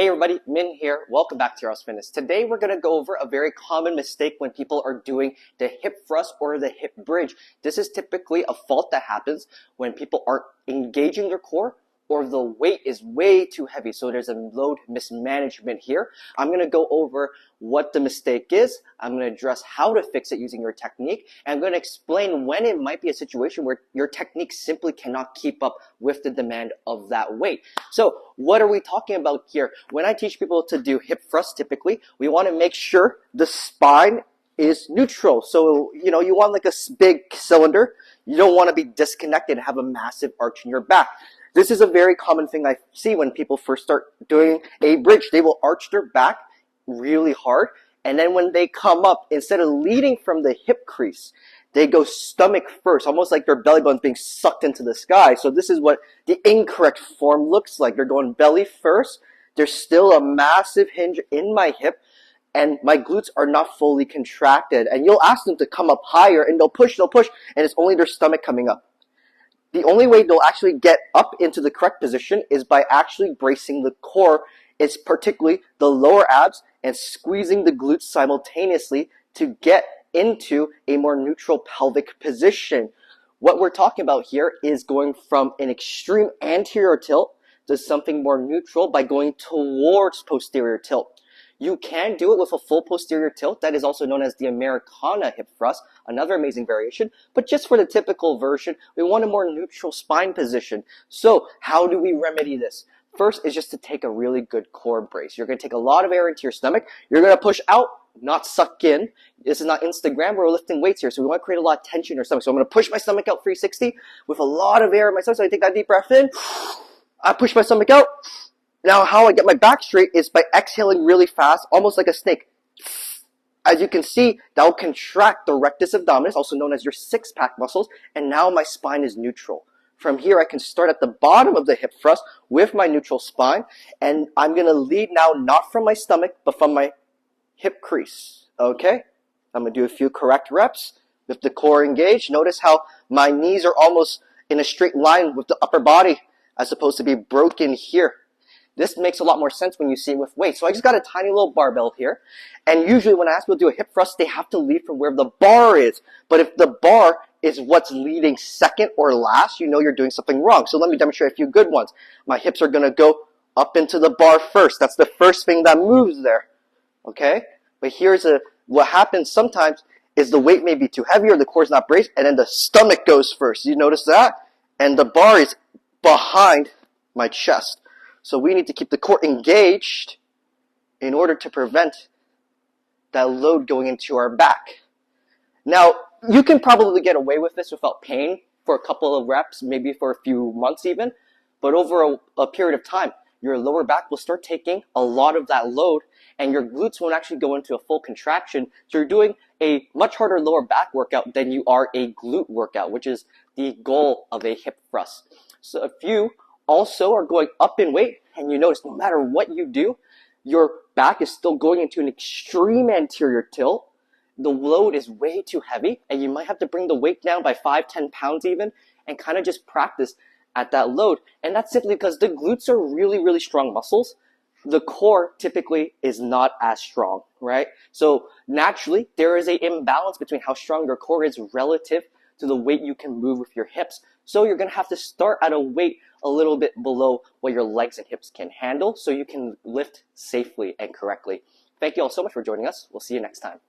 Hey everybody, Min here. Welcome back to Your House Fitness. Today we're going to go over a very common mistake when people are doing the hip thrust or the hip bridge. This is typically a fault that happens when people aren't engaging their core or the weight is way too heavy. So there's a load mismanagement here. I'm going to go over what the mistake is. I'm going to address how to fix it using your technique. And I'm going to explain when it might be a situation where your technique simply cannot keep up with the demand of that weight. So what are we talking about here? When I teach people to do hip thrust, typically, we want to make sure the spine is neutral. So, you want like a big cylinder. You don't want to be disconnected and have a massive arch in your back. This is a very common thing I see when people first start doing a bridge. They will arch their back really hard, and then when they come up, instead of leading from the hip crease, they go stomach first, almost like their belly button's being sucked into the sky. So this is what the incorrect form looks like. They're going belly first. There's still a massive hinge in my hip, and my glutes are not fully contracted. And you'll ask them to come up higher, and they'll push, and it's only their stomach coming up. The only way they'll actually get up into the correct position is by actually bracing the core. It's particularly the lower abs and squeezing the glutes simultaneously to get into a more neutral pelvic position. What we're talking about here is going from an extreme anterior tilt to something more neutral by going towards posterior tilt. You can do it with a full posterior tilt. That is also known as the Americana hip thrust, another amazing variation. But just for the typical version, we want a more neutral spine position. So how do we remedy this? First is just to take a really good core brace. You're going to take a lot of air into your stomach. You're going to push out, not suck in. This is not Instagram. We're lifting weights here, so we want to create a lot of tension in your stomach. So I'm going to push my stomach out 360 with a lot of air in my stomach. So I take that deep breath in. I push my stomach out. Now, how I get my back straight is by exhaling really fast, almost like a snake. As you can see, that will contract the rectus abdominis, also known as your six-pack muscles, and now my spine is neutral. From here, I can start at the bottom of the hip thrust with my neutral spine, and I'm going to lead now not from my stomach, but from my hip crease. Okay? I'm going to do a few correct reps with the core engaged. Notice how my knees are almost in a straight line with the upper body, as opposed to be broken here. This makes a lot more sense when you see it with weight. So I just got a tiny little barbell here. And usually when I ask people to do a hip thrust, they have to lead from where the bar is. But if the bar is what's leading second or last, you know you're doing something wrong. So let me demonstrate a few good ones. My hips are going to go up into the bar first. That's the first thing that moves there. Okay? But what happens sometimes is the weight may be too heavy or the core is not braced, and then the stomach goes first. You notice that? And the bar is behind my chest. So we need to keep the core engaged in order to prevent that load going into our back. Now, you can probably get away with this without pain for a couple of reps, maybe for a few months even, but over a period of time, your lower back will start taking a lot of that load and your glutes won't actually go into a full contraction. So you're doing a much harder lower back workout than you are a glute workout, which is the goal of a hip thrust. So if you also are going up in weight, and you notice no matter what you do, your back is still going into an extreme anterior tilt. The load is way too heavy, and you might have to bring the weight down by 5-10 pounds even, and kind of just practice at that load. And that's simply because the glutes are really, really strong muscles. The core typically is not as strong, right? So naturally, there is an imbalance between how strong your core is relative to the weight you can move with your hips. So you're going to have to start at a weight a little bit below what your legs and hips can handle so you can lift safely and correctly. Thank you all so much for joining us. We'll see you next time.